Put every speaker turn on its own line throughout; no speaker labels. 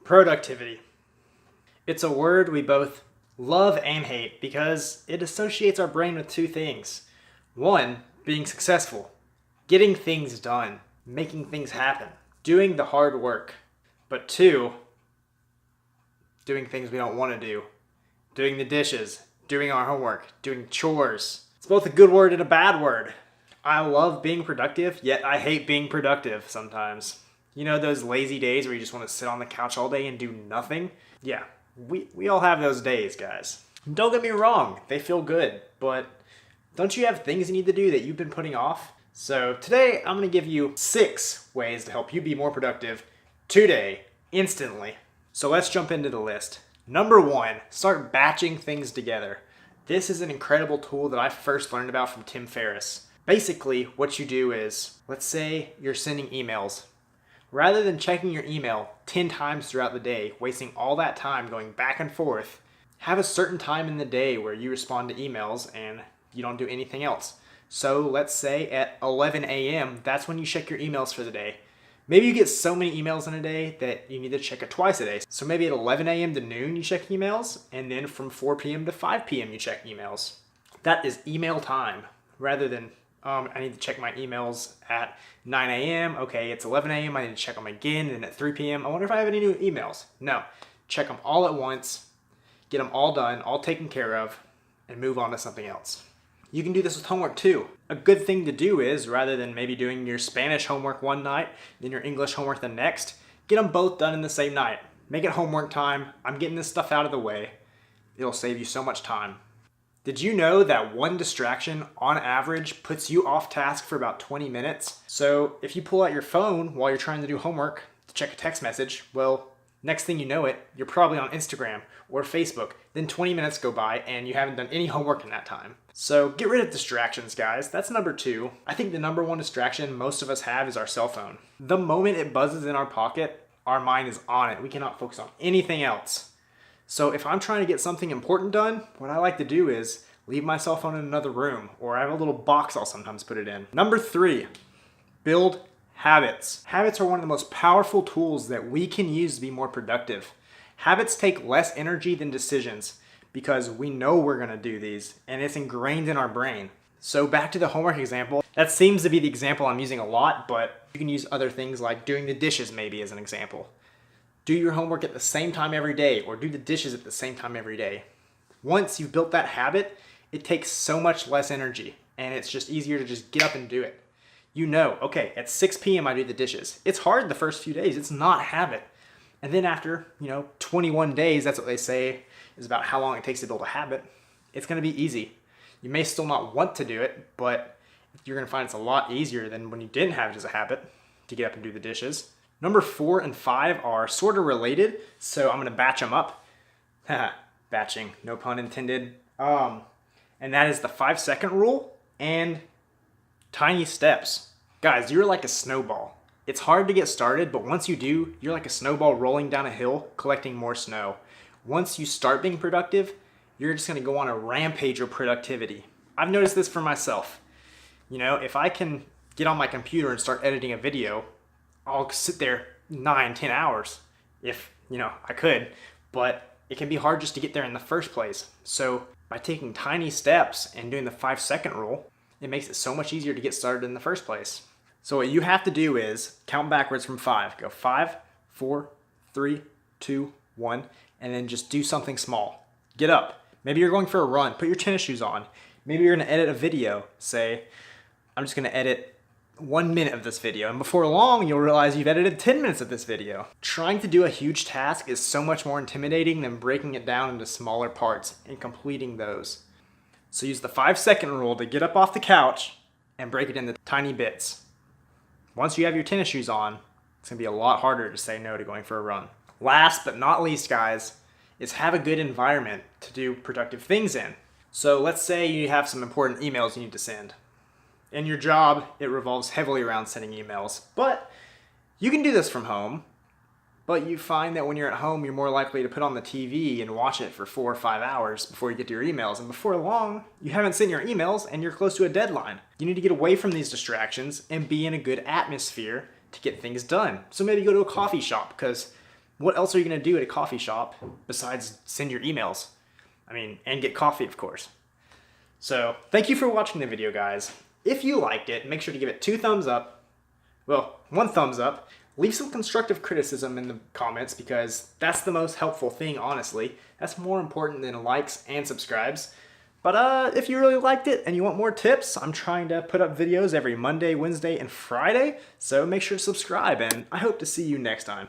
Productivity. It's a word we both love and hate because it associates our brain with two things. One, being successful, getting things done, making things happen, doing the hard work. But two, doing things we don't want to do, doing the dishes, doing our homework, doing chores. It's both a good word and a bad word. I love being productive, yet I hate being productive sometimes. You know those lazy days where you just want to sit on the couch all day and do nothing? Yeah, we all have those days, guys. Don't get me wrong, they feel good, but don't you have things you need to do that you've been putting off? So today I'm going to give you 6 ways to help you be more productive today, instantly. So let's jump into the list. Number 1, start batching things together. This is an incredible tool that I first learned about from Tim Ferriss. Basically, what you do is, let's say you're sending emails. Rather than checking your email 10 times throughout the day, wasting all that time going back and forth, have a certain time in the day where you respond to emails and you don't do anything else. So let's say at 11 a.m., that's when you check your emails for the day. Maybe you get so many emails in a day that you need to check it twice a day. So maybe at 11 a.m. to noon you check emails, and then from 4 p.m. to 5 p.m. you check emails. That is email time, rather than I need to check my emails at 9 a.m. Okay, it's 11 a.m. I need to check them again, and at 3 p.m. I wonder if I have any new emails. No, check them all at once, get them all done, all taken care of, and move on to something else. You can do this with homework too. A good thing to do is, rather than maybe doing your Spanish homework one night, then your English homework the next, get them both done in the same night. Make it homework time. I'm getting this stuff out of the way. It'll save you so much time. Did you know that one distraction on average puts you off task for about 20 minutes? So if you pull out your phone while you're trying to do homework to check a text message, well, next thing you know it, you're probably on Instagram or Facebook. Then 20 minutes go by and you haven't done any homework in that time. So get rid of distractions, guys. That's number 2. I think the number 1 distraction most of us have is our cell phone. The moment it buzzes in our pocket, our mind is on it. We cannot focus on anything else. So if I'm trying to get something important done, what I like to do is leave my cell phone in another room, or I have a little box I'll sometimes put it in. Number 3, build habits. Habits are one of the most powerful tools that we can use to be more productive. Habits take less energy than decisions because we know we're gonna do these and it's ingrained in our brain. So back to the homework example, that seems to be the example I'm using a lot, but you can use other things like doing the dishes maybe as an example. Do your homework at the same time every day, or do the dishes at the same time every day. Once you've built that habit, it takes so much less energy and it's just easier to just get up and do it. You know, okay, at 6 p.m. I do the dishes. It's hard the first few days, it's not habit. And then after, 21 days, that's what they say is about how long it takes to build a habit. It's gonna be easy. You may still not want to do it, but you're gonna find it's a lot easier than when you didn't have it as a habit to get up and do the dishes. Number 4 and 5 are sort of related, so I'm gonna batch them up. Batching, no pun intended. And that is the 5-second rule and tiny steps. Guys, you're like a snowball. It's hard to get started, but once you do, you're like a snowball rolling down a hill, collecting more snow. Once you start being productive, you're just gonna go on a rampage of productivity. I've noticed this for myself. If I can get on my computer and start editing a video, I'll sit there 9-10 hours if, I could, but it can be hard just to get there in the first place. So by taking tiny steps and doing the 5-second rule, it makes it so much easier to get started in the first place. So what you have to do is count backwards from 5. Go 5, 4, 3, 2, 1, and then just do something small. Get up. Maybe you're going for a run. Put your tennis shoes on. Maybe you're gonna edit a video. Say, I'm just gonna edit 1 minute of this video, and before long you'll realize you've edited 10 minutes of this video. Trying to do a huge task is so much more intimidating than breaking it down into smaller parts and completing those. So use the 5-second rule to get up off the couch and break it into tiny bits. Once you have your tennis shoes on, it's gonna be a lot harder to say no to going for a run. Last but not least, guys, is have a good environment to do productive things in. So let's say you have some important emails you need to send. In your job, it revolves heavily around sending emails, but you can do this from home. But you find that when you're at home, you're more likely to put on the TV and watch it for 4 or 5 hours before you get to your emails. And before long, you haven't sent your emails and you're close to a deadline. You need to get away from these distractions and be in a good atmosphere to get things done. So maybe go to a coffee shop because what else are you going to do at a coffee shop besides send your emails? I mean, and get coffee, of course. So thank you for watching the video, guys. If you liked it, make sure to give it 2 thumbs up. Well, 1 thumbs up. Leave some constructive criticism in the comments because that's the most helpful thing, honestly. That's more important than likes and subscribes. But if you really liked it and you want more tips, I'm trying to put up videos every Monday, Wednesday, and Friday. So make sure to subscribe, and I hope to see you next time.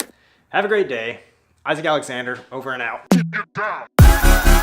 Have a great day. Isaac Alexander, over and out.